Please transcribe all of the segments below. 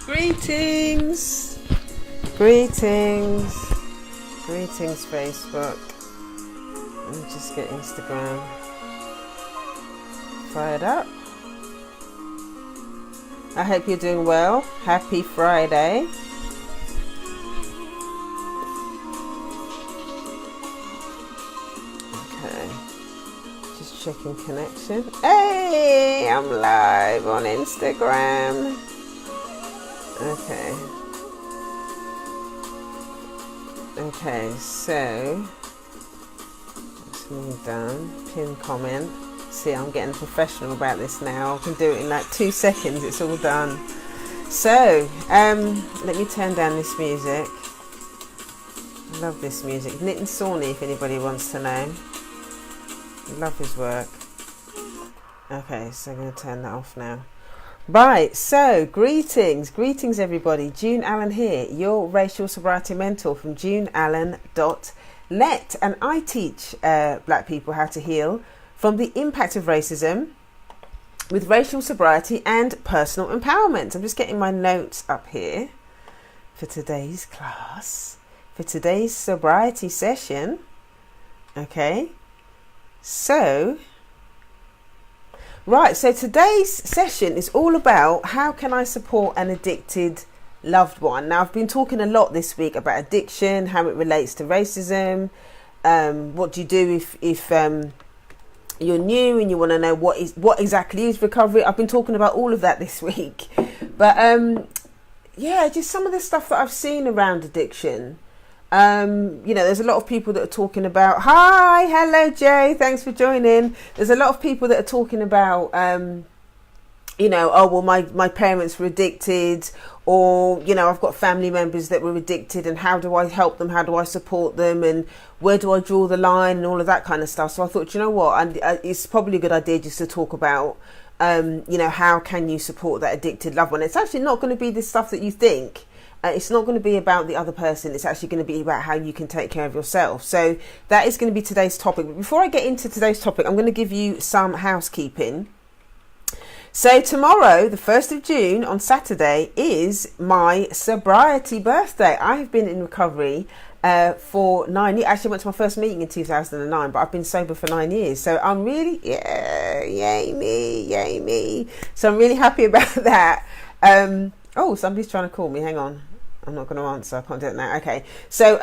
Greetings. Greetings. Greetings, Facebook. Let me just get Instagram fired up. I hope you're doing well. Happy Friday. Okay. Just checking connection. Hey, I'm live on Instagram. Okay. Okay, so let's move down. Pin comment. See, I'm getting professional about this now. I can do it in like 2 seconds. It's all done. So, let me turn down this music. I love this music. Nitin Sawhney, if anybody wants to know. I love his work. Okay, so I'm going to turn that off now. Right, so greetings everybody. June Allen here, your racial sobriety mentor from juneallen.net, and I teach black people how to heal from the impact of racism with racial sobriety and personal empowerment. I'm just getting my notes up here for today's class, for today's sobriety session. Okay, so right, so today's session is all about how can I support an addicted loved one. Now, I've been talking a lot this week about addiction, how it relates to racism. What do you do if you're new and you want to know what exactly is recovery? I've been talking about all of that this week. But yeah, just some of the stuff that I've seen around addiction. There's a lot of people that are talking about, hi, hello Jay, thanks for joining. There's a lot of people that are talking about, oh, well, my parents were addicted, or, I've got family members that were addicted, and how do I help them? How do I support them? And where do I draw the line and all of that kind of stuff? So I thought, you know what, it's probably a good idea just to talk about, how can you support that addicted loved one? It's actually not going to be the stuff that you think. It's not going to be about the other person. It's actually going to be about how you can take care of yourself. So that is going to be today's topic. But before I get into today's topic, I'm going to give you some housekeeping. So tomorrow, the 1st of June, on Saturday, is my sobriety birthday. I have been in recovery for 9 years. Actually, I went to my first meeting in 2009, but I've been sober for 9 years. So I'm really, yay me. So I'm really happy about that. Oh, somebody's trying to call me. Hang on. I'm not going to answer. I can't do it now. Okay. So,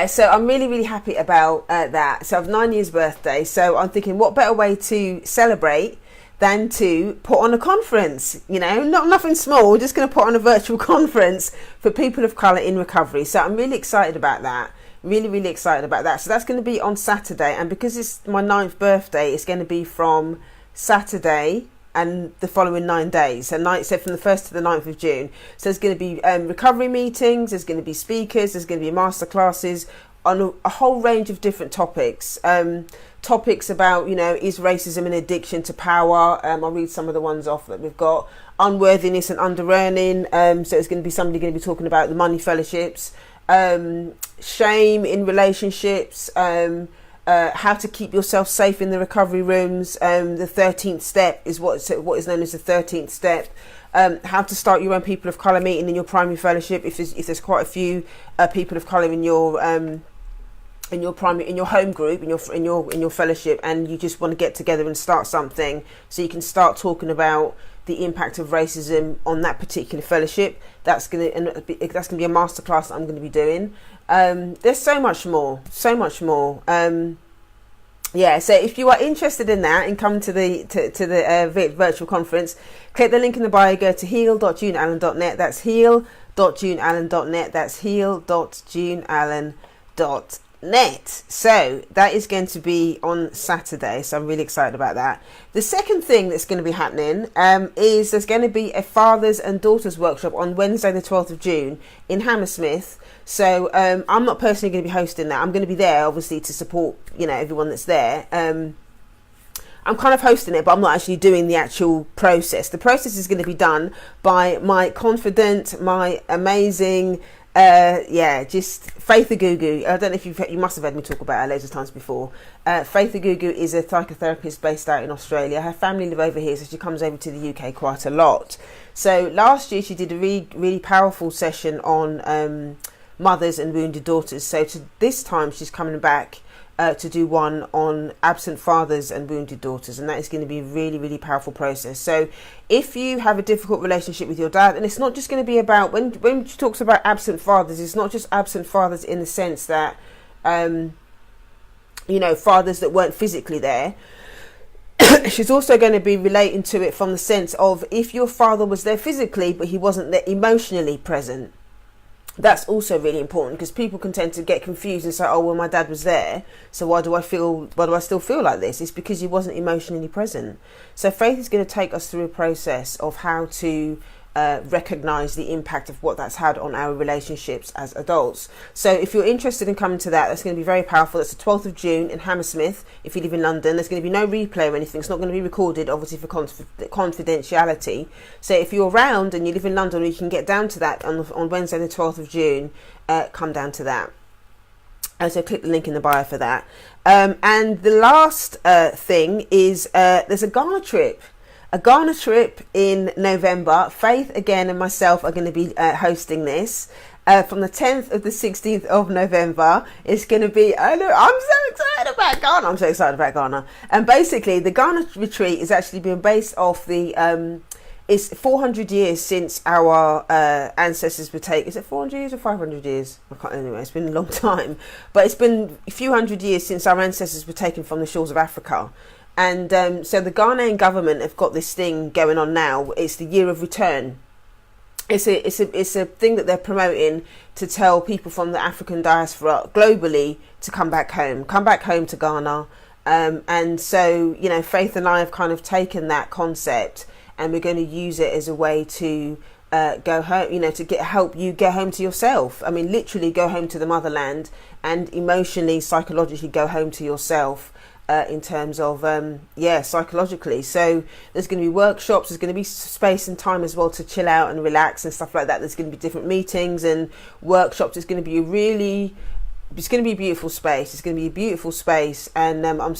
so I'm really, really happy about that. So I've 9 years birthday. So I'm thinking, what better way to celebrate than to put on a conference? Nothing small. We're just going to put on a virtual conference for people of colour in recovery. So I'm really excited about that. Really, really excited about that. So that's going to be on Saturday. And because it's my 9th birthday, it's going to be from Saturday and the following 9 days, so from the 1st to the 9th of June. So there's going to be recovery meetings, there's going to be speakers, there's going to be master classes on a whole range of different topics. Topics about, is racism an addiction to power? I'll read some of the ones off that we've got. Unworthiness and under-earning. So it's going to be somebody going to be talking about the money fellowships. Shame in relationships. How to keep yourself safe in the recovery rooms. The 13th step is what is known as the 13th step. How to start your own people of colour meeting in your primary fellowship. If there's quite a few people of colour in your home group, in your fellowship, and you just want to get together and start something, so you can start talking about the impact of racism on that particular fellowship. That's gonna be a masterclass that I'm going to be doing. There's so much more. So if you are interested in that and come to the virtual conference, click the link in the bio, go to heal.juneallen.net. That's heal.juneallen.net. That's heal.juneallen.net. So that is going to be on Saturday, so I'm really excited about that. The second thing that's going to be happening is there's going to be a fathers and daughters workshop on Wednesday the 12th of June in Hammersmith. So I'm not personally going to be hosting that. I'm going to be there obviously to support everyone that's there. I'm kind of hosting it, but I'm not actually doing the actual process. The process is going to be done by my confident, my amazing, Just Faith Agugu. I don't know if you must have heard me talk about her loads of times before. Faith Agugu is a psychotherapist based out in Australia. Her family live over here, so she comes over to the UK quite a lot. So last year she did a really, really powerful session on mothers and wounded daughters. So this time she's coming back to do one on absent fathers and wounded daughters, and that is going to be a really, really powerful process. So if you have a difficult relationship with your dad, and it's not just going to be about, when she talks about absent fathers, it's not just absent fathers in the sense that fathers that weren't physically there. She's also going to be relating to it from the sense of, if your father was there physically but he wasn't there emotionally present. That's also really important, because people can tend to get confused and say, oh, well, my dad was there, so why do I still feel like this? It's because he wasn't emotionally present. So Faith is going to take us through a process of how to recognise the impact of what that's had on our relationships as adults. So if you're interested in coming to that, that's going to be very powerful. That's the 12th of June in Hammersmith. If you live in London, there's going to be no replay or anything. It's not going to be recorded, obviously, for confidentiality. So if you're around and you live in London, or you can get down to that on Wednesday the 12th of June, come down to that. So click the link in the bio for that. And the last thing is there's a Ghana trip. A Ghana trip in November. Faith, again, and myself are going to be hosting this from the 10th of the 16th of November. It's going to be, I'm so excited about Ghana. I'm so excited about Ghana. And basically, the Ghana retreat is actually being based off the, it's 400 years since our ancestors were taken. Is it 400 years or 500 years? I can't, anyway, it's been a long time. But it's been a few hundred years since our ancestors were taken from the shores of Africa. And so the Ghanaian government have got this thing going on now. It's the year of return. It's a thing that they're promoting to tell people from the African diaspora globally to come back home to Ghana. And so, Faith and I have kind of taken that concept, and we're going to use it as a way to go home, to help you get home to yourself. I mean, literally go home to the motherland, and emotionally, psychologically go home to yourself. In terms of psychologically. So there's going to be workshops, there's going to be space and time as well to chill out and relax and stuff like that. There's going to be different meetings and workshops. It's going to be a beautiful space. It's going to be a beautiful space, and I'm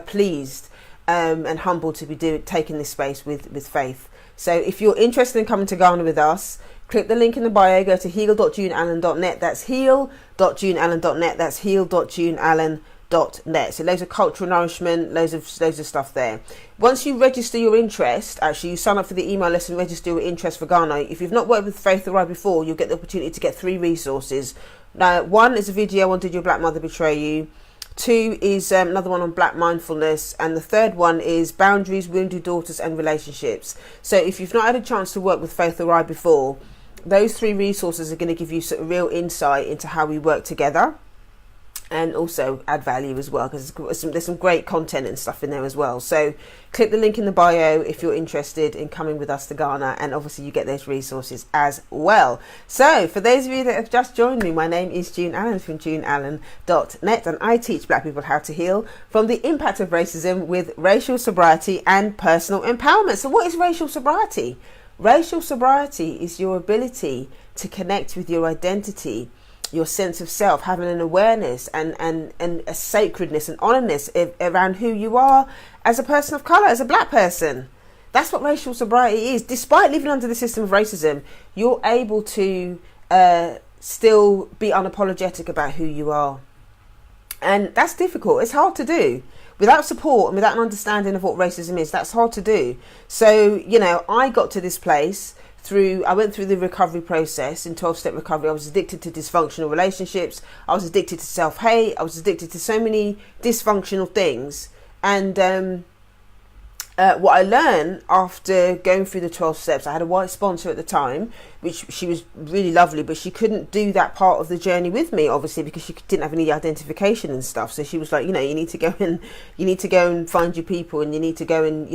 pleased and humbled to be taking this space with Faith. So if you're interested in coming to Ghana with us, click the link in the bio, go to heal.juneallen.net. That's heal.juneallen.net. That's heal.juneallen.net. So loads of cultural nourishment, loads of stuff there. Once you register your interest, actually you sign up for the email list and register your interest for Ghana. If you've not worked with Faith or I before, you'll get the opportunity to get 3 resources. Now, 1 is a video on Did Your Black Mother Betray You? 2 is another one on Black mindfulness, and the 3rd one is Boundaries, Wounded Daughters and Relationships. So if you've not had a chance to work with Faith or I before, those 3 resources are going to give you sort of real insight into how we work together, and also add value as well, because there's some great content and stuff in there as well. So click the link in the bio if you're interested in coming with us to Ghana, and obviously you get those resources as well. So for those of you that have just joined me, my name is June Allen from juneallen.net, and I teach black people how to heal from the impact of racism with racial sobriety and personal empowerment. So what is racial sobriety? Racial sobriety is your ability to connect with your identity, your sense of self, having an awareness and a sacredness and honestness around who you are as a person of colour, as a black person. That's what racial sobriety is. Despite living under the system of racism, you're able to still be unapologetic about who you are. And that's difficult. It's hard to do. Without support and without an understanding of what racism is, that's hard to do. So, I got to this place I went through the recovery process in 12-step recovery. I was addicted to dysfunctional relationships. I was addicted to self-hate. I was addicted to so many dysfunctional things. And what I learned after going through the 12 steps, I had a white sponsor at the time, which she was really lovely, but she couldn't do that part of the journey with me, obviously, because she didn't have any identification and stuff. So she was like, you need to go and find your people, and you need to go and,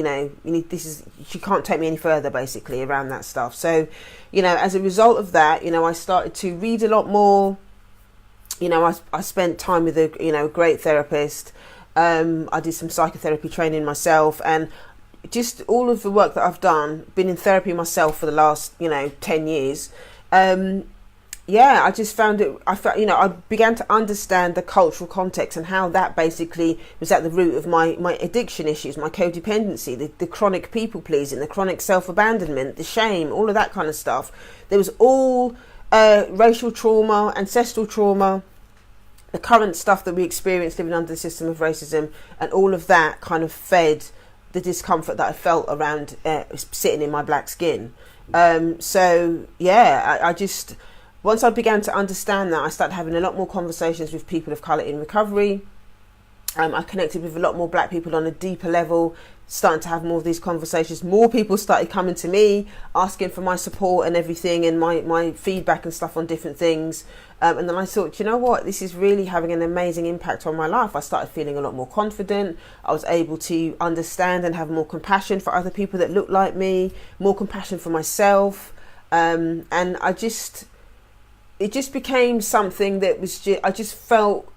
she can't take me any further, basically, around that stuff. So, as a result of that, I started to read a lot more. I spent time with a great therapist. I did some psychotherapy training myself, and just all of the work that I've done, been in therapy myself for the last 10 years, yeah, I just found it, I felt, I began to understand the cultural context and how that basically was at the root of my addiction issues, my codependency, the chronic people pleasing, the chronic self-abandonment, the shame, all of that kind of stuff. There was all racial trauma, ancestral trauma, the current stuff that we experience living under the system of racism, and all of that kind of fed the discomfort that I felt around sitting in my black skin. So yeah, I just, once I began to understand that, I started having a lot more conversations with people of colour in recovery. I connected with a lot more black people on a deeper level, starting to have more of these conversations. More people started coming to me, asking for my support and everything, and my feedback and stuff on different things. And then I thought, you know what, this is really having an amazing impact on my life. I started feeling a lot more confident. I was able to understand and have more compassion for other people that look like me, more compassion for myself. And it just became something that was I just felt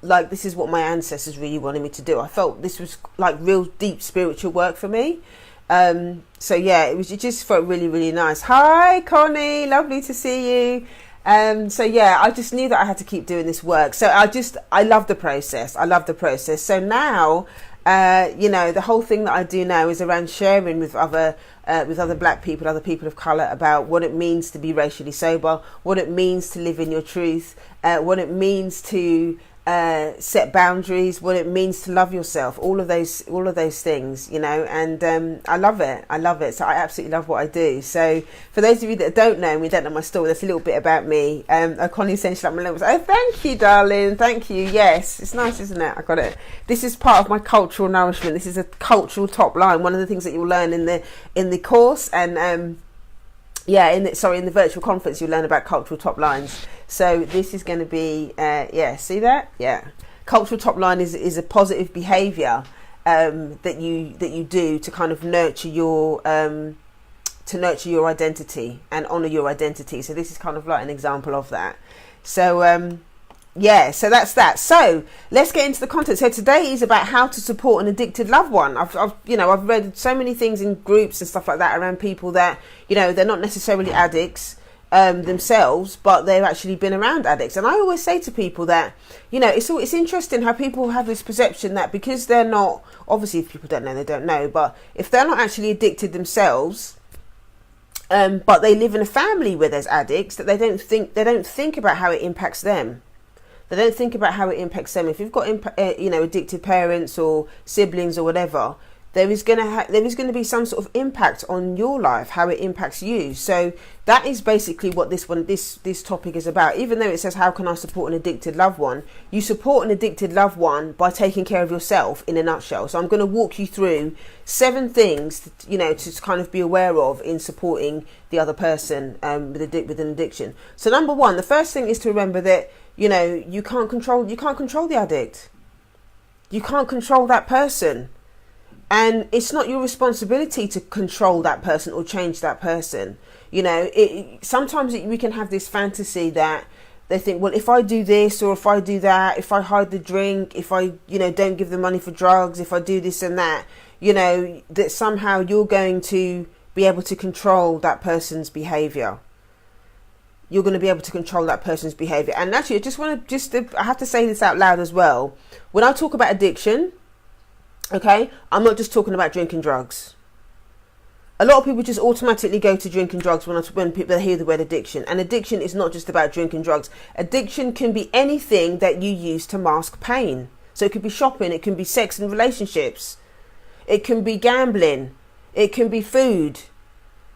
like this is what my ancestors really wanted me to do. I felt this was like real deep spiritual work for me. So yeah, it just felt really, really nice. Hi Connie, lovely to see you. So yeah, I just knew that I had to keep doing this work. So I love the process. So now, the whole thing that I do now is around sharing with other black people, other people of colour, about what it means to be racially sober, what it means to live in your truth, what it means to set boundaries, what it means to love yourself, all of those things, and I love it. So I absolutely love what I do. So for those of you that don't know me, don't know my story, that's a little bit about me. Connie essentially like my levels. Oh, thank you, darling, thank you. Yes, it's nice, isn't it? I got it. This is part of my cultural nourishment. This is a cultural top line, one of the things that you'll learn in the course, and in the virtual conference, you'll learn about cultural top lines. So this is going to be, see that? Yeah. Cultural top line is a positive behaviour that you do to kind of nurture your identity and honour your identity. So this is kind of like an example of that. So so that's that. So let's get into the content. So today is about how to support an addicted loved one. I've read so many things in groups and stuff like that around people that, they're not necessarily addicts themselves, but they've actually been around addicts. And I always say to people that, it's interesting how people have this perception that because they're not, obviously if people don't know, they don't know, but if they're not actually addicted themselves, but they live in a family where there's addicts, that they don't think about how it impacts them. They don't think about how it impacts them. If you've got addicted parents or siblings or whatever, there is going to be some sort of impact on your life, how it impacts you. So that is basically what this topic is about. Even though it says, how can I support an addicted loved one? You support an addicted loved one by taking care of yourself, in a nutshell. So I'm going to walk you through 7 things, to kind of be aware of in supporting the other person with an addiction. So number 1, the first thing is to remember that, you can't control the addict. You can't control that person. And it's not your responsibility to control that person or change that person. Sometimes we can have this fantasy that they think, well, if I do this or if I do that, if I hide the drink, if I, don't give the money for drugs, if I do this and that, that somehow you're going to be able to control that person's behaviour. You're going to be able to control that person's behaviour. And actually, I have to say this out loud as well. When I talk about addiction, okay, I'm not just talking about drinking drugs. A lot of people just automatically go to drinking drugs when people hear the word addiction. And addiction is not just about drinking drugs. Addiction can be anything that you use to mask pain. So it could be shopping, it can be sex and relationships, it can be gambling, it can be food,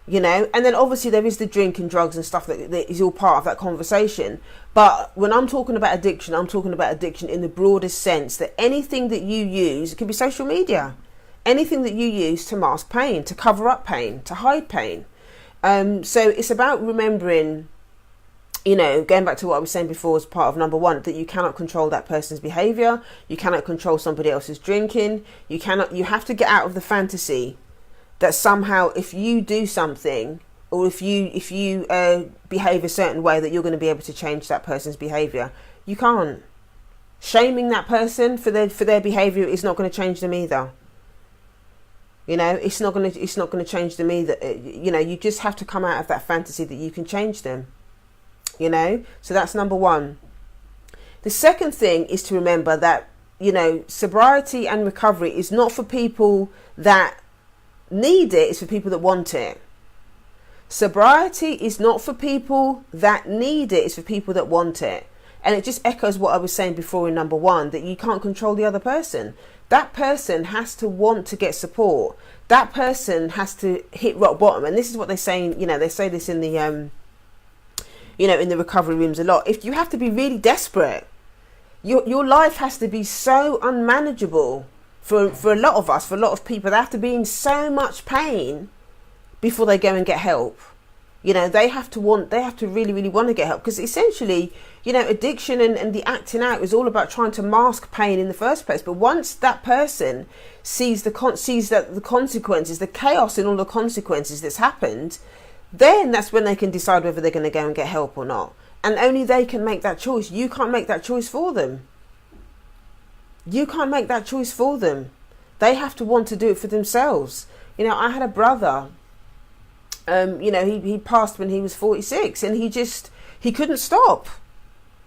and then obviously there is the drinking drugs and stuff that is all part of that conversation. But when I'm talking about addiction, I'm talking about addiction in the broadest sense, that anything that you use, it could be social media, anything that you use to mask pain, to cover up pain, to hide pain. So it's about remembering, going back to what I was saying before as part of number 1, that you cannot control that person's behaviour, you cannot control somebody else's drinking, you have to get out of the fantasy that somehow if you do something, or if you behave a certain way, that you're going to be able to change that person's behaviour. You can't. Shaming that person for their behaviour is not going to change them either. It's not going to change them either. You just have to come out of that fantasy that you can change them. you know. So that's number one. The second thing is to remember that, you know, sobriety and recovery is not for people that need it, it's for people that want it. Sobriety is not for people that need it, it's for people that want it. And it just echoes what I was saying before in number one, that you can't control the other person. That person has to want to get support. That person has to hit rock bottom. And this is what they're saying, you know, they say this in the, you know, in the recovery rooms a lot. If you have to be really desperate, your life has to be so unmanageable for a lot of us, for a lot of people. They have to be in so much pain before they go and get help. You know, they have to really, really want to get help, because essentially, you know, addiction and the acting out is all about trying to mask pain in the first place. But once that person sees the consequences, the chaos in all the consequences that's happened, then that's when they can decide whether they're going to go and get help or not. And only they can make that choice. You can't make that choice for them. You can't make that choice for them. They have to want to do it for themselves. You know, I had a brother, you know, he passed when he was 46, and he couldn't stop.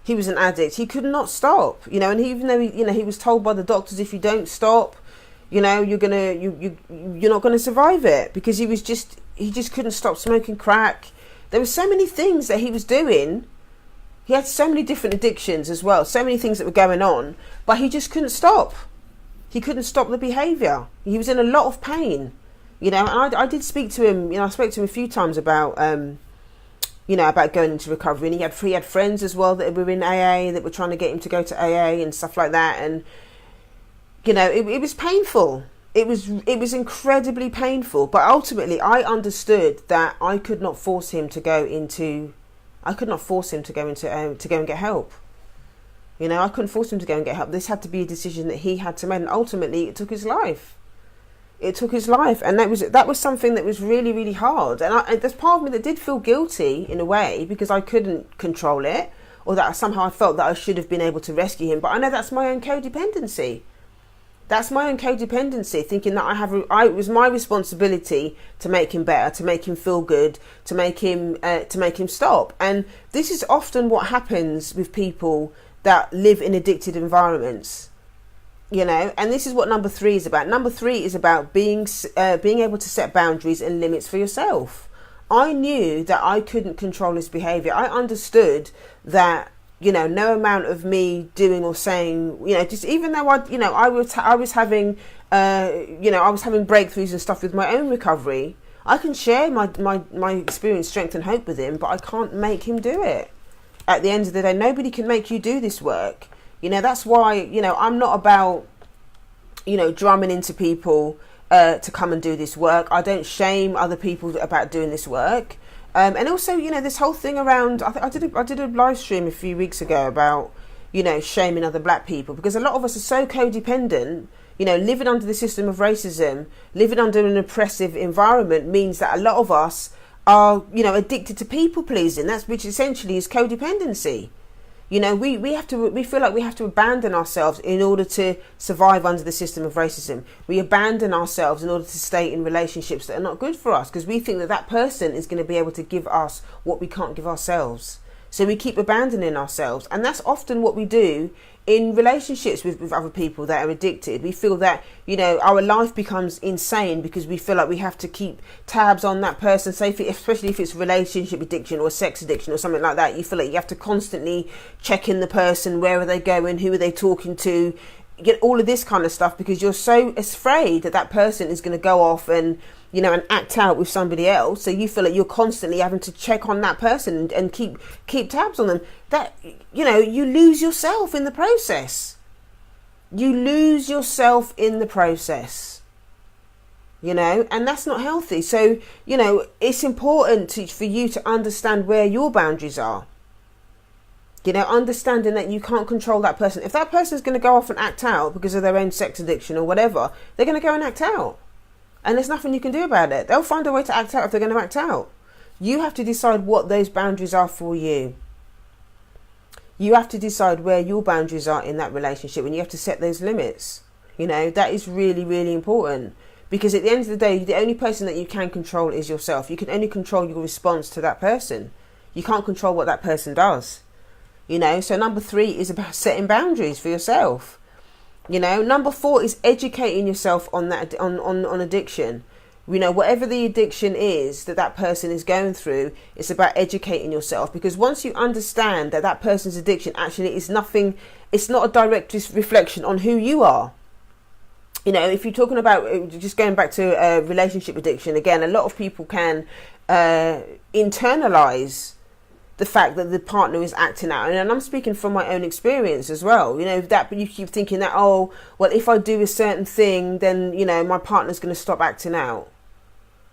He was an addict. He could not stop, you know, and even though he was told by the doctors, if you don't stop, you know, you're not gonna survive it, because he just couldn't stop smoking crack. There were so many things that he was doing. He had so many different addictions as well, so many things that were going on, but he just couldn't stop. He couldn't stop the behaviour. He was in a lot of pain, you know. And I did speak to him, you know, I spoke to him a few times about, you know, about going into recovery. And he had friends as well that were in AA that were trying to get him to go to AA and stuff like that. And, you know, it was painful. It was incredibly painful. But ultimately, I understood that I could not force him to go into to go and get help. You know, I couldn't force him to go and get help. This had to be a decision that he had to make, and ultimately it took his life. It took his life, and that was something that was really, really hard. And there's part of me that did feel guilty in a way, because I couldn't control it, or that somehow I felt that I should have been able to rescue him. But I know that's my own codependency. That's my own codependency, thinking that it was my responsibility to make him better, to make him feel good, to make him stop. And this is often what happens with people that live in addicted environments, you know. And this is what number 3 is about. Number 3 is about being able to set boundaries and limits for yourself. I knew that I couldn't control his behaviour. I understood that, you know, no amount of me doing or saying, you know, just even though I was having breakthroughs and stuff with my own recovery, I can share my experience, strength and hope with him, but I can't make him do it. At the end of the day, nobody can make you do this work. You know, that's why, you know, I'm not about, you know, drumming into people to come and do this work. I don't shame other people about doing this work. And also, you know, this whole thing around, I did a live stream a few weeks ago about, you know, shaming other black people, because a lot of us are so codependent. You know, living under the system of racism, living under an oppressive environment means that a lot of us are, you know, addicted to people pleasing. Which essentially is codependency. You know, we feel like we have to abandon ourselves in order to survive under the system of racism. We abandon ourselves in order to stay in relationships that are not good for us, because we think that person is going to be able to give us what we can't give ourselves. So we keep abandoning ourselves. And that's often what we do in relationships with other people that are addicted. We feel that, you know, our life becomes insane because we feel like we have to keep tabs on that person, especially if it's relationship addiction or sex addiction or something like that. You feel like you have to constantly check in the person, where are they going, who are they talking to, get all of this kind of stuff, because you're so afraid that person is going to go off and, you know, and act out with somebody else. So you feel like you're constantly having to check on that person and keep tabs on them. That, you know, you lose yourself in the process. You lose yourself in the process, you know, and that's not healthy. So, you know, it's important for you to understand where your boundaries are. You know, understanding that you can't control that person. If that person is going to go off and act out because of their own sex addiction or whatever, they're going to go and act out. And there's nothing you can do about it. They'll find a way to act out if they're going to act out. You have to decide what those boundaries are for you. You have to decide where your boundaries are in that relationship, and you have to set those limits. You know, that is really, really important. Because at the end of the day, the only person that you can control is yourself. You can only control your response to that person. You can't control what that person does. You know, so number 3 is about setting boundaries for yourself. You know, number 4 is educating yourself on that, on addiction. You know, whatever the addiction is that person is going through, it's about educating yourself, because once you understand that that person's addiction actually is nothing, it's not a direct reflection on who you are. You know, if you're talking about, just going back to relationship addiction, again, a lot of people can internalize the fact that the partner is acting out. And I'm speaking from my own experience as well. You know, that you keep thinking that, oh, well, if I do a certain thing, then, you know, my partner's going to stop acting out.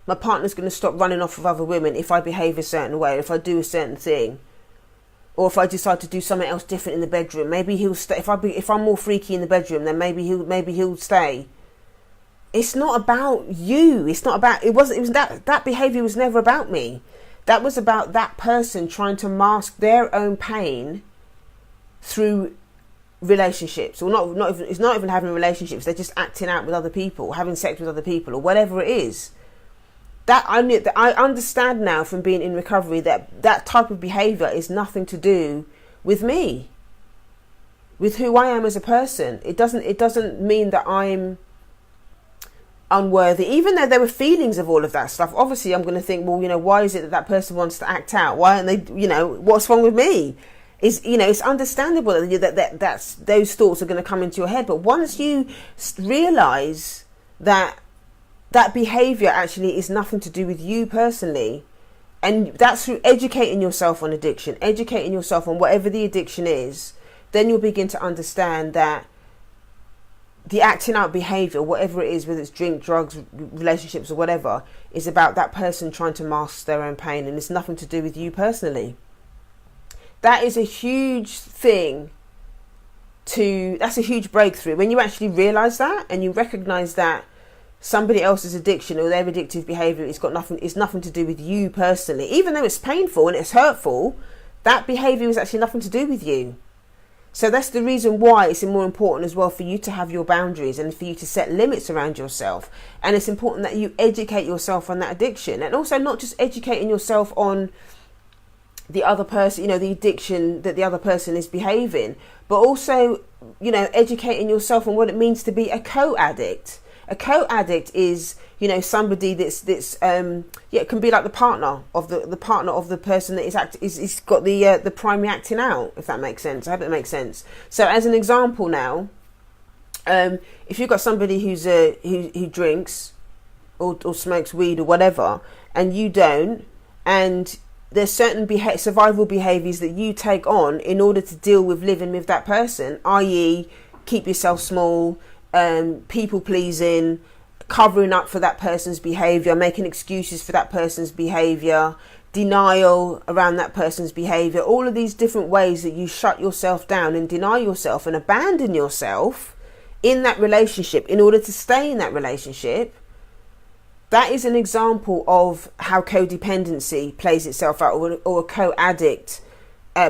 My partner's going to stop running off with other women if I behave a certain way, if I do a certain thing. Or if I decide to do something else different in the bedroom, maybe he'll stay. If I'm more freaky in the bedroom, then maybe he'll stay. It's not about you. It's not about, it was that behavior was never about me. That was about that person trying to mask their own pain through relationships, or not even, it's not even having relationships. They're just acting out with other people, having sex with other people, or whatever it is. That I understand now from being in recovery that type of behavior is nothing to do with me, with who I am as a person. It doesn't mean that I'm unworthy, even though there were feelings of all of that stuff. Obviously I'm going to think, well, you know, why is it that person wants to act out? Why aren't they, you know, what's wrong with me? Is, you know, it's understandable that's those thoughts are going to come into your head. But once you realize that behavior actually is nothing to do with you personally, and that's through educating yourself on addiction, educating yourself on whatever the addiction is, then you'll begin to understand that the acting out behavior, whatever it is, whether it's drink, drugs, relationships or whatever, is about that person trying to mask their own pain, and it's nothing to do with you personally. That is a huge thing that's a huge breakthrough. When you actually realize that and you recognize that somebody else's addiction or their addictive behavior it's nothing to do with you personally, even though it's painful and it's hurtful, that behavior is actually nothing to do with you. So that's the reason why it's more important as well for you to have your boundaries and for you to set limits around yourself. And it's important that you educate yourself on that addiction, and also not just educating yourself on the other person, you know, the addiction that the other person is behaving, but also, you know, educating yourself on what it means to be a co-addict. A co-addict is, you know, somebody that's it can be like the partner of the person that is got the primary acting out, if that makes sense. I hope it makes sense. So as an example now, if you've got somebody who drinks or smokes weed or whatever, and you don't, and there's certain survival behaviours that you take on in order to deal with living with that person, i.e. keep yourself small, people pleasing, covering up for that person's behaviour, making excuses for that person's behaviour, denial around that person's behaviour, all of these different ways that you shut yourself down and deny yourself and abandon yourself in that relationship in order to stay in that relationship. That is an example of how codependency plays itself out, or a co-addict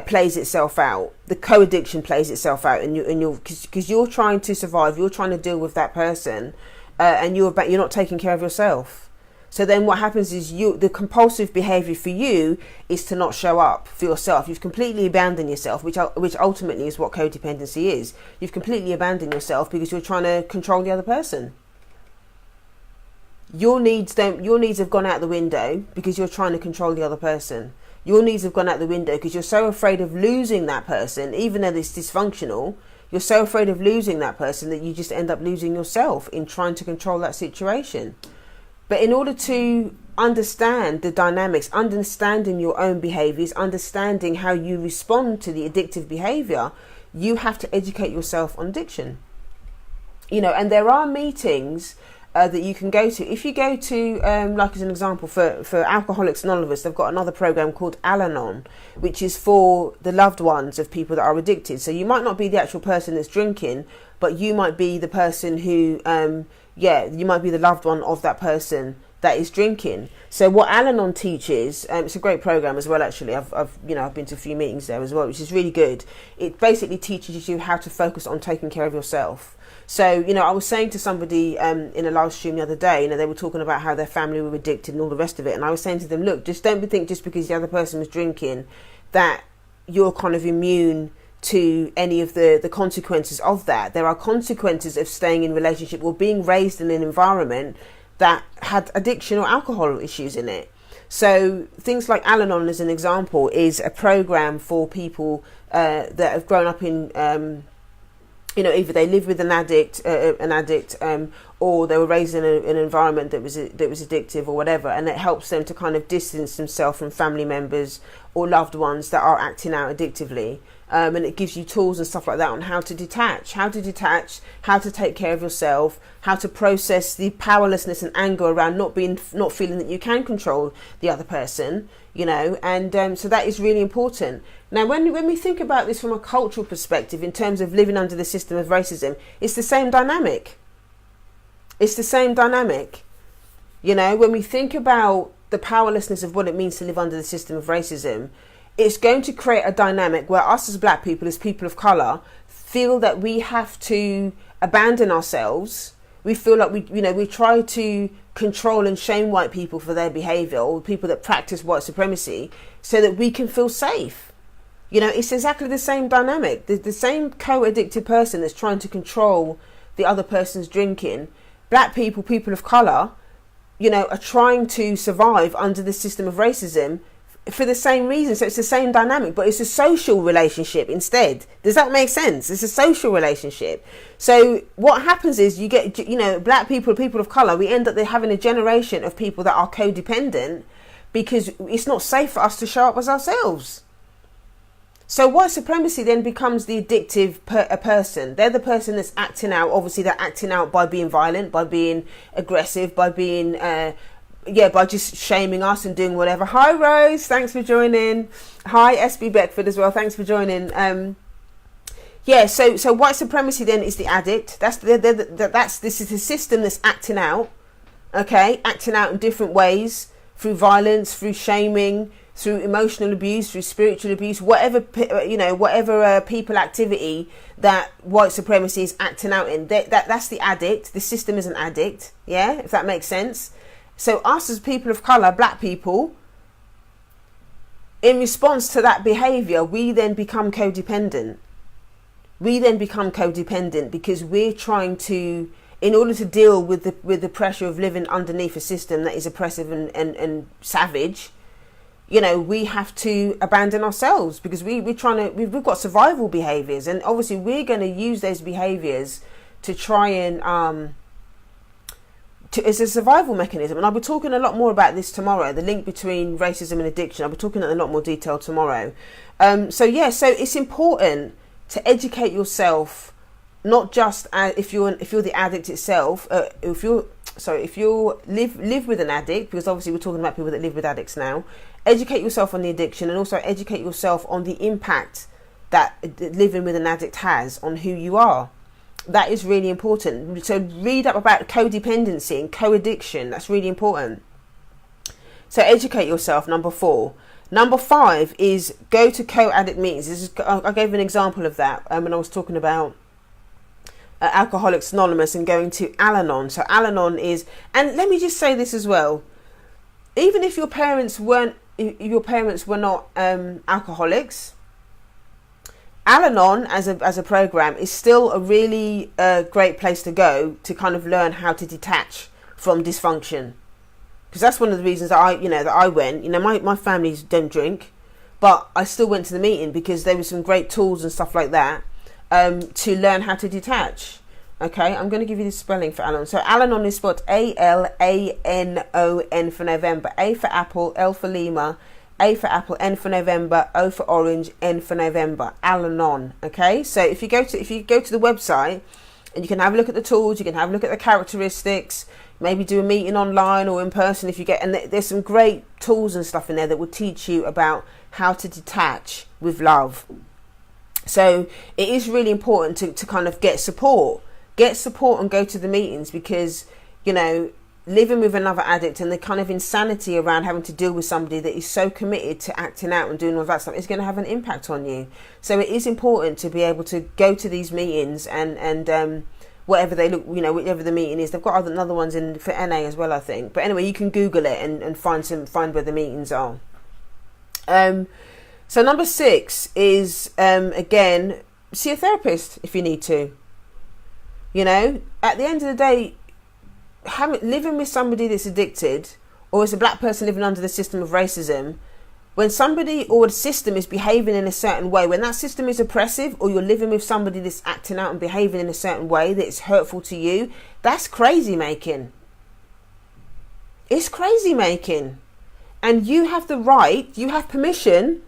plays itself out. The co-addiction plays itself out, and because you're trying to survive, you're trying to deal with that person, and you're not taking care of yourself. So then what happens is the compulsive behavior for you is to not show up for yourself. You've completely abandoned yourself, which ultimately is what codependency is. You've completely abandoned yourself because you're trying to control the other person. Your needs have gone out the window because you're trying to control the other person. Your needs have gone out the window because you're so afraid of losing that person, even though it's dysfunctional. You're so afraid of losing that person that you just end up losing yourself in trying to control that situation. But in order to understand the dynamics, understanding your own behaviours, understanding how you respond to the addictive behaviour, you have to educate yourself on addiction. You know, and there are meetings that you can go to. If you go to, like as an example, for Alcoholics Anonymous, they've got another program called Al-Anon, which is for the loved ones of people that are addicted. So you might not be the actual person that's drinking, but you might be the person who, you might be the loved one of that person that is drinking. So what Al-Anon teaches, it's a great program as well. Actually, I've been to a few meetings there as well, which is really good. It basically teaches you how to focus on taking care of yourself. So I was saying to somebody in a live stream the other day, they were talking about how their family were addicted and all the rest of it, and I was saying to them, look, just don't think just because the other person was drinking that you're kind of immune to any of the consequences of that. There are consequences of staying in relationship or being raised in an environment that had addiction or alcohol issues in it. So things like Al-Anon, as an example, is a program for people that have grown up in either they live with an addict, or they were raised in an environment that was addictive or whatever, and it helps them to kind of distance themselves from family members or loved ones that are acting out addictively. And it gives you tools and stuff like that on how to detach, how to take care of yourself, how to process the powerlessness and anger around not feeling that you can control the other person, and so that is really important. Now, when we think about this from a cultural perspective, in terms of living under the system of racism, it's the same dynamic. When we think about the powerlessness of what it means to live under the system of racism, it's going to create a dynamic where us as black people, as people of colour, feel that we have to abandon ourselves. We feel like we try to control and shame white people for their behaviour, or people that practice white supremacy, so that we can feel safe. It's exactly the same dynamic. The same co-addicted person that's trying to control the other person's drinking. Black people, people of colour, are trying to survive under the system of racism for the same reason. So it's the same dynamic, but it's a social relationship instead. Does that make sense? It's a social relationship. So what happens is you get, black people, people of colour, we end up having a generation of people that are codependent because it's not safe for us to show up as ourselves. So white supremacy then becomes the addictive person. They're the person that's acting out. Obviously, they're acting out by being violent, by being aggressive, by being by just shaming us and doing whatever. Hi Rose, thanks for joining. Hi SB Beckford as well, thanks for joining. So white supremacy then is the addict. This is the system that's acting out. Okay, acting out in different ways, through violence, through shaming, through emotional abuse, through spiritual abuse, whatever people activity that white supremacy is acting out in. That's the addict. The system is an addict. Yeah, if that makes sense. So us as people of colour, black people, in response to that behaviour, we then become codependent. Because we're trying to, in order to deal with the pressure of living underneath a system that is oppressive and savage, we have to abandon ourselves because we've got survival behaviours, and obviously we're going to use those behaviours to try and it's a survival mechanism. And I'll be talking a lot more about this tomorrow, the link between racism and addiction. I'll be talking in a lot more detail tomorrow. So it's important to educate yourself, not just if you're the addict itself. If you live with an addict, because obviously we're talking about people that live with addicts now. Educate yourself on the addiction, and also educate yourself on the impact that living with an addict has on who you are. That is really important. So read up about codependency and co-addiction. That's really important. So educate yourself, number 4. Number 5 is go to co-addict meetings. I gave an example of that when I was talking about Alcoholics Anonymous and going to Al-Anon. So Al-Anon is, and let me just say this as well, even if your parents were not alcoholics, Al-Anon as a program is still a really great place to go to kind of learn how to detach from dysfunction, because that's one of the reasons that I went. My family don't drink, but I still went to the meeting because there were some great tools and stuff like that to learn how to detach. Okay, I'm going to give you the spelling for Al-Anon. So Al-Anon is spelled ALANON for November, A for Apple, L for Lima, A for Apple, N for November, O for Orange, N for November. Al-Anon. Okay, so if you go to the website, and you can have a look at the tools, you can have a look at the characteristics, maybe do a meeting online or in person if you get, and there's some great tools and stuff in there that will teach you about how to detach with love. So it is really important to kind of get support and go to the meetings, because living with another addict and the kind of insanity around having to deal with somebody that is so committed to acting out and doing all that stuff is going to have an impact on you. So it is important to be able to go to these meetings and whatever they look, you know, whatever the meeting is. They've got another ones in for NA as well, I think. But anyway, you can Google it and find where the meetings are. So number 6 is, again, see a therapist if you need to. You know, at the end of the day, living with somebody that's addicted, or as a black person living under the system of racism, when somebody or the system is behaving in a certain way, when that system is oppressive, or you're living with somebody that's acting out and behaving in a certain way that is hurtful to you, that's crazy making. It's crazy making. And you have the right, you have permission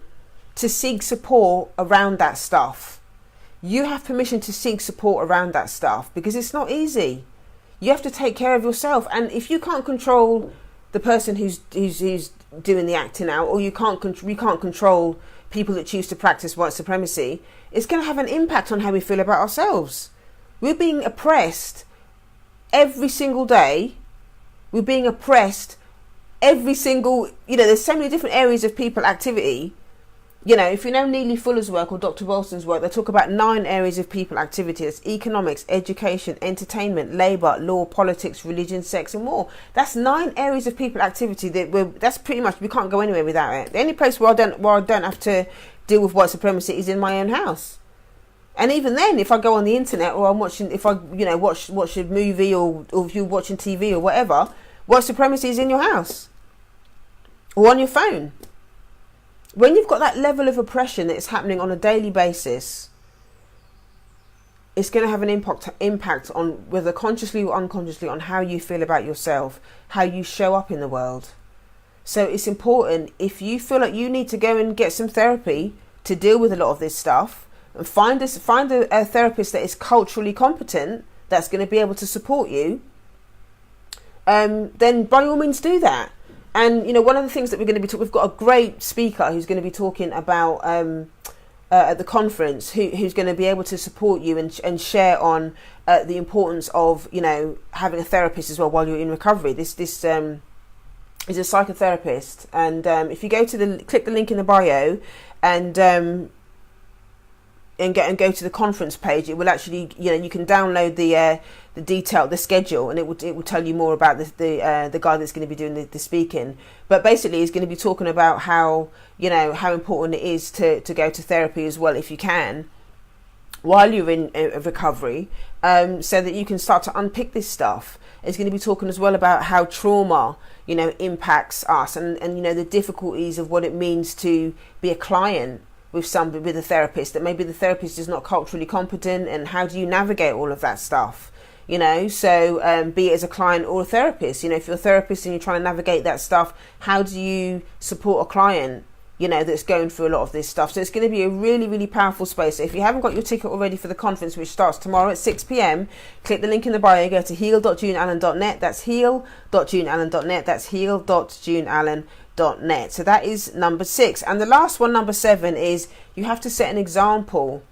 to seek support around that stuff. You have permission to seek support around that stuff, because it's not easy. You have to take care of yourself. And if you can't control the person who's doing the acting out, or you can't control people that choose to practice white supremacy, it's going to have an impact on how we feel about ourselves. We're being oppressed every single day. We're being oppressed every single, there's so many different areas of people activity. If you know Neely Fuller's work or Dr. Wilson's work, they talk about 9 areas of people activity. That's economics, education, entertainment, labour, law, politics, religion, sex and more. That's 9 areas of people activity that's pretty much, we can't go anywhere without it. The only place where I don't have to deal with white supremacy is in my own house. And even then, if I go on the internet or I'm watching, if I watch a movie or if you're watching TV or whatever, white supremacy is in your house or on your phone. When you've got that level of oppression that is happening on a daily basis, it's going to have an impact on, whether consciously or unconsciously, on how you feel about yourself, how you show up in the world. So it's important, if you feel like you need to go and get some therapy to deal with a lot of this stuff, and find a therapist that is culturally competent, that's going to be able to support you, then by all means do that. And, one of the things that we're going to be we've got a great speaker who's going to be talking about at the conference, who's going to be able to support you and share on the importance of, having a therapist as well while you're in recovery. This is a psychotherapist. And if you go to click the link in the bio and go to the conference page, it will actually, you can download the schedule, and it will tell you more about the guy that's going to be doing the speaking. But basically, he's going to be talking about how important it is to go to therapy as well, if you can, while you're in recovery, so that you can start to unpick this stuff. He's going to be talking as well about how trauma, impacts us, and the difficulties of what it means to be a client with a therapist, that maybe the therapist is not culturally competent, and how do you navigate all of that stuff? So be it as a client or a therapist, if you're a therapist and you're trying to navigate that stuff, how do you support a client, that's going through a lot of this stuff? So it's going to be a really, really powerful space. So if you haven't got your ticket already for the conference, which starts tomorrow at 6 p.m, click the link in the bio, go to heal.juneallen.net. That's heal.juneallen.net. That's heal.juneallen.net. So that is number 6. And the last one, number 7, is you have to set an example.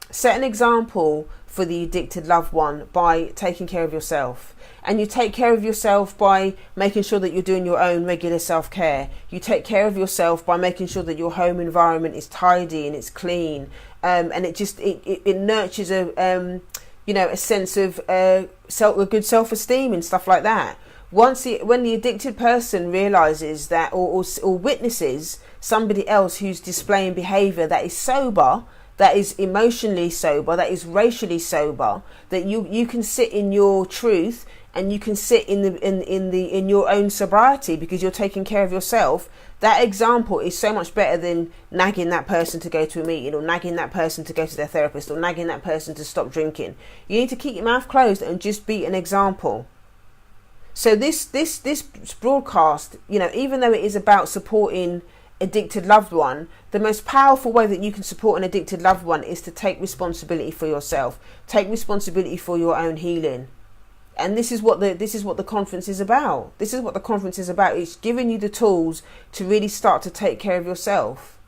Set an example for the addicted loved one by taking care of yourself. And you take care of yourself by making sure that you're doing your own regular self-care. You take care of yourself by making sure that your home environment is tidy and it's clean. And it nurtures a sense of good self-esteem and stuff like that. When the addicted person realizes that, or witnesses somebody else who's displaying behavior that is sober, that is emotionally sober, that is racially sober, that you can sit in your truth and you can sit in your own sobriety because you're taking care of yourself. That example is so much better than nagging that person to go to a meeting, or nagging that person to go to their therapist, or nagging that person to stop drinking. You need to keep your mouth closed and just be an example. So this broadcast, even though it is about supporting addicted loved one, the most powerful way that you can support an addicted loved one is to take responsibility for yourself. Take responsibility for your own healing. And this is what the conference is about. This is what the conference is about. It's giving you the tools to really start to take care of yourself.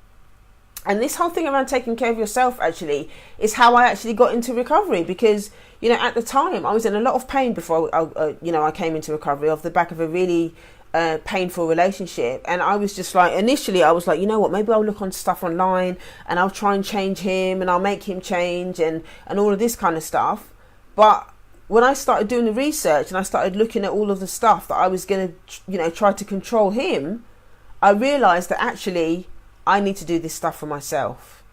And this whole thing around taking care of yourself actually is how I actually got into recovery, because, you know, at the time I was in a lot of pain before I came into recovery off the back of a really painful relationship. And I was just like, initially I was like, you know what, maybe I'll look on stuff online and I'll try and change him and I'll make him change and all of this kind of stuff. But when I started doing the research and I started looking at all of the stuff that I was going to, you know, try to control him, I realized that actually I need to do this stuff for myself.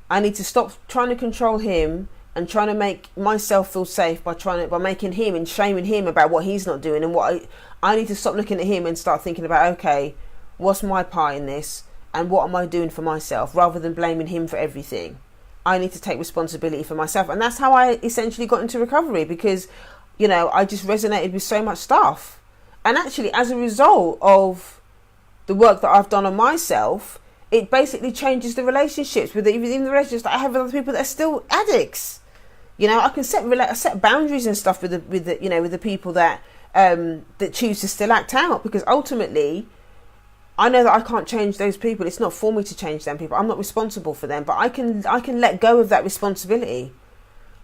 I need to stop trying to control him and trying to make myself feel safe by making him and shaming him about what he's not doing. And what I need to stop looking at him and start thinking about, okay, what's my part in this and what am I doing for myself, rather than blaming him for everything. I need to take responsibility for myself. And that's how I essentially got into recovery, because, you know, I just resonated with so much stuff. And actually, as a result of the work that I've done on myself, it basically changes the relationships with even the relationships that I have with other people that are still addicts. You know, I can set boundaries and stuff with the people that that choose to still act out, because ultimately I know that I can't change those people. It's not for me to change them people. I'm not responsible for them, but I can let go of that responsibility.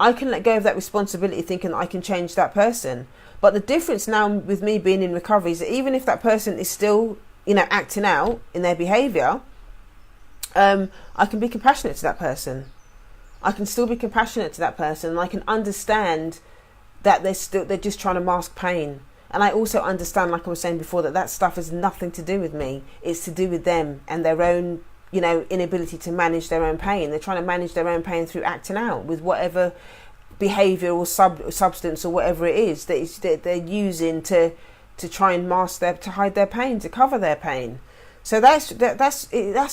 I can let go of that responsibility thinking that I can change that person. But the difference now with me being in recovery is that even if that person is still, you know, acting out in their behaviour, I can be compassionate to that person. I can still be compassionate to that person, and I can understand that they're just trying to mask pain. And I also understand, like I was saying before, that stuff has nothing to do with me. It's to do with them and their own, you know, inability to manage their own pain. They're trying to manage their own pain through acting out with whatever behaviour or substance or whatever it is that they're using to try and to hide their pain, to cover their pain. So that's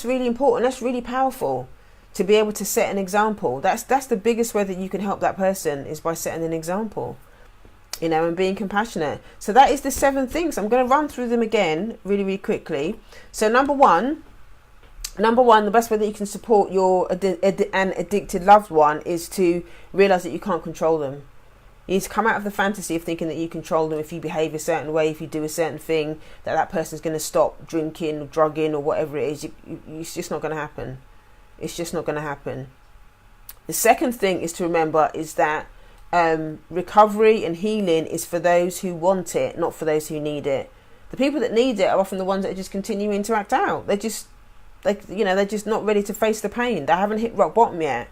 really important. That's really powerful, to be able to set an example. That's the biggest way that you can help that person, is by setting an example, you know, and being compassionate. So that is the 7 things. I'm going to run through them again really, really quickly. So number one, the best way that you can support your an addicted loved one is to realize that you can't control them. You need to come out of the fantasy of thinking that you control them. If you behave a certain way, if you do a certain thing, that person's going to stop drinking, drugging, or whatever it is. It's just not going to happen. It's just not going to happen. The second thing is to remember is that recovery and healing is for those who want it, not for those who need it. The people that need it are often the ones that are just continuing to act out. They're just not ready to face the pain. They haven't hit rock bottom yet.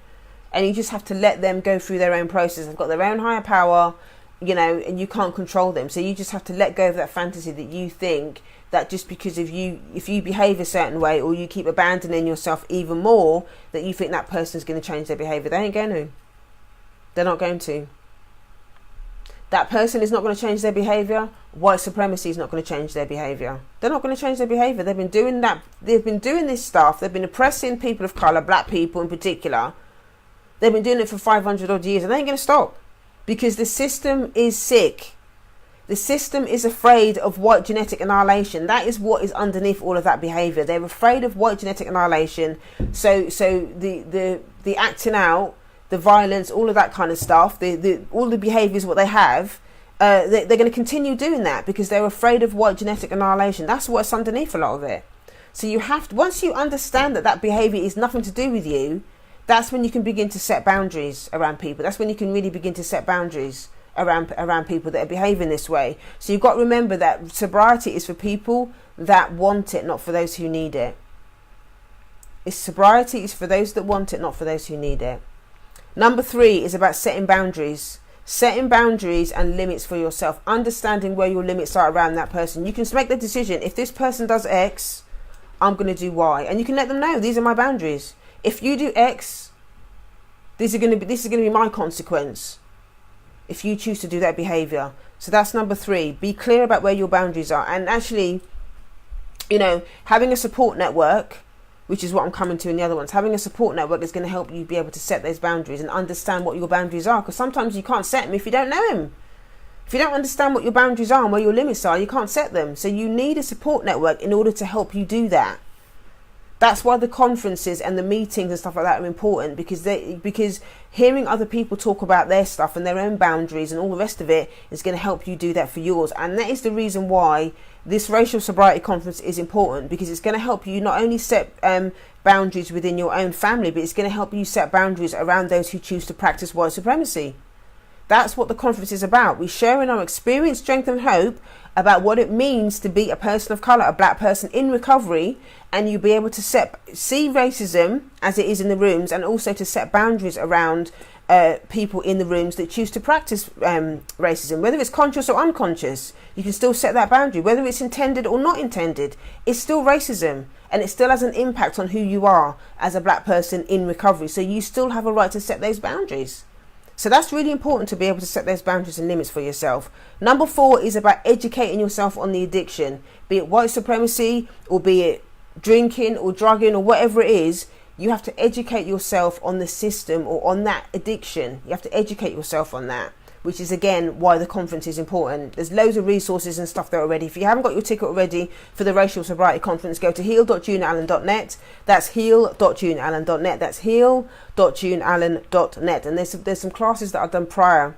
And you just have to let them go through their own process. They've got their own higher power, you know, and you can't control them. So you just have to let go of that fantasy that you think that just because if you behave a certain way, or you keep abandoning yourself even more, that you think that person's going to change their behaviour. They ain't going to. They're not going to. That person is not going to change their behaviour. White supremacy is not going to change their behaviour. They're not going to change their behaviour. They've been doing that. They've been doing this stuff. They've been oppressing people of colour, black people in particular. They've been doing it for 500 odd years, and they ain't going to stop, because the system is sick. The system is afraid of white genetic annihilation. That is what is underneath all of that behaviour. They're afraid of white genetic annihilation. So the acting out, the violence, all of that kind of stuff, all the behaviours what they have, they're going to continue doing that because they're afraid of white genetic annihilation. That's what's underneath a lot of it. So you have to, once you understand that behaviour is nothing to do with you, that's when you can begin to set boundaries around people. That's when you can really begin to set boundaries around people that are behaving this way. So you've got to remember that sobriety is for people that want it, not for those who need it. Sobriety is for those that want it, not for those who need it. Number 3 is about setting boundaries. Setting boundaries and limits for yourself. Understanding where your limits are around that person. You can make the decision, if this person does X, I'm going to do Y. And you can let them know, these are my boundaries. If you do X, this is going to be my consequence if you choose to do that behavior. So that's number 3. Be clear about where your boundaries are. And actually, you know, having a support network, which is what I'm coming to in the other ones, having a support network is going to help you be able to set those boundaries and understand what your boundaries are. Because sometimes you can't set them if you don't know them. If you don't understand what your boundaries are and where your limits are, you can't set them. So you need a support network in order to help you do that. That's why the conferences and the meetings and stuff like that are important, because hearing other people talk about their stuff and their own boundaries and all the rest of it is going to help you do that for yours. And that is the reason why this racial sobriety conference is important because it's going to help you not only set boundaries within your own family, but it's going to help you set boundaries around those who choose to practice white supremacy. That's what the conference is about. We're sharing our experience, strength and hope about what it means to be a person of colour, a black person in recovery, and you'll be able to see racism as it is in the rooms, and also to set boundaries around people in the rooms that choose to practice racism. Whether it's conscious or unconscious, you can still set that boundary. Whether it's intended or not intended, it's still racism, and it still has an impact on who you are as a black person in recovery. So you still have a right to set those boundaries. So that's really important, to be able to set those boundaries and limits for yourself. Number 4 is about educating yourself on the addiction, be it white supremacy or be it drinking or drugging or whatever it is. You have to educate yourself on the system or on that addiction. You have to educate yourself on that, which is again why the conference is important. There's loads of resources and stuff there already. If you haven't got your ticket already for the Racial Sobriety Conference, go to heal.juneallen.net. That's heal.juneallen.net. That's heal.juneallen.net. And there's some classes that I've done prior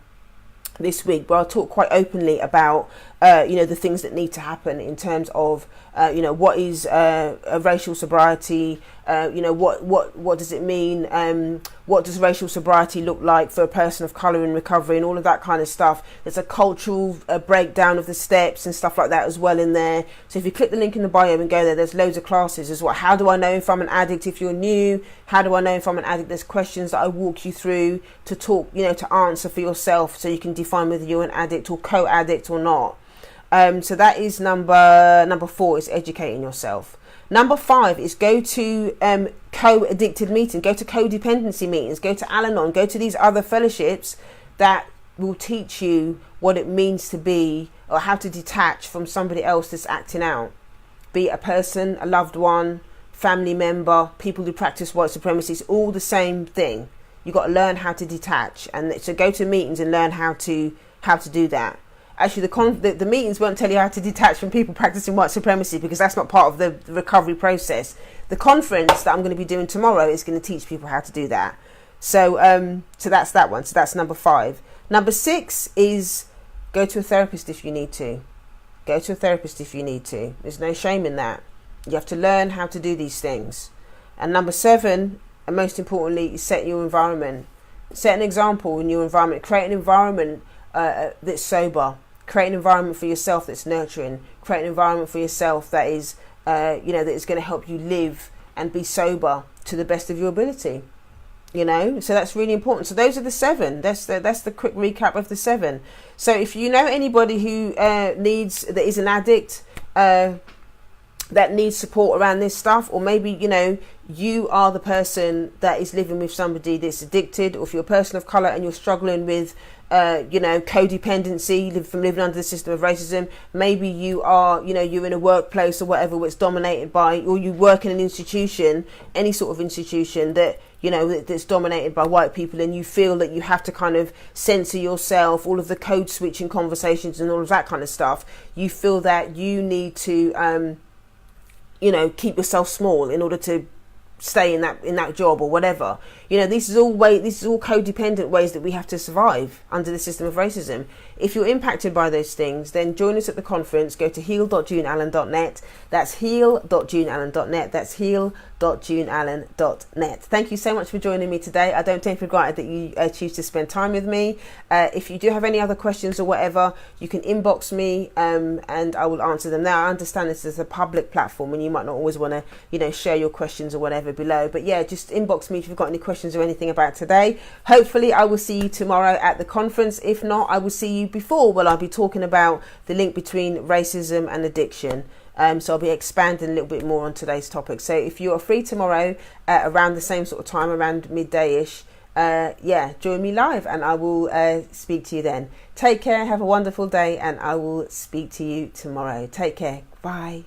this week where I'll talk quite openly about the things that need to happen in terms of what is a racial sobriety, what does it mean, what does racial sobriety look like for a person of colour in recovery, and all of that kind of stuff. There's a cultural breakdown of the steps and stuff like that as well in there. So if you click the link in the bio and go there, there's loads of classes as well. How do I know if I'm an addict? If you're new, how do I know if I'm an addict? There's questions that I walk you through to talk, to answer for yourself, so you can define whether you're an addict or co-addict or not. So that is number 4, is educating yourself. Number 5 is go to co-addicted meetings, go to codependency meetings, go to Al-Anon, go to these other fellowships that will teach you what it means to be, or how to detach from somebody else that's acting out. Be it a person, a loved one, family member, people who practice white supremacy. It's all the same thing. You've got to learn how to detach, and so go to meetings and learn how to do that. Actually, the meetings won't tell you how to detach from people practicing white supremacy, because that's not part of the recovery process. The conference that I'm going to be doing tomorrow is going to teach people how to do that. So that's that one. So that's number 5. Number 6 is go to a therapist if you need to. Go to a therapist if you need to. There's no shame in that. You have to learn how to do these things. And number 7, and most importantly, is set your environment. Set an example in your environment. Create an environment that's sober. Create an environment for yourself that's nurturing. Create an environment for yourself that is, that is going to help you live and be sober to the best of your ability. So that's really important. So those are the 7. That's the quick recap of the 7. So if you know anybody who that is an addict, that needs support around this stuff, or maybe you are the person that is living with somebody that's addicted, or if you're a person of colour and you're struggling with codependency from living under the system of racism, maybe you are you're in a workplace or whatever where it's dominated by, or you work in an institution, any sort of institution that that's dominated by white people, and you feel that you have to kind of censor yourself, all of the code switching conversations and all of that kind of stuff. You feel that you need to keep yourself small in order to stay in that job or whatever. This is all codependent ways that we have to survive under the system of racism. If you're impacted by those things, then join us at the conference. Go to heal.juneallen.net. That's heal.juneallen.net. That's heal.juneallen.net. Thank you so much for joining me today. I don't take for granted that you choose to spend time with me. If you do have any other questions or whatever, you can inbox me and I will answer them. Now, I understand this is a public platform and you might not always want to share your questions or whatever below, but yeah, just inbox me if you've got any questions or anything about today. Hopefully I will see you tomorrow at the conference. If not, I will see you before, where I'll be talking about the link between racism and addiction. So I'll be expanding a little bit more on today's topic. So if you are free tomorrow around the same sort of time, around midday-ish, join me live and I will speak to you then. Take care, have a wonderful day, and I will speak to you tomorrow. Take care. Bye.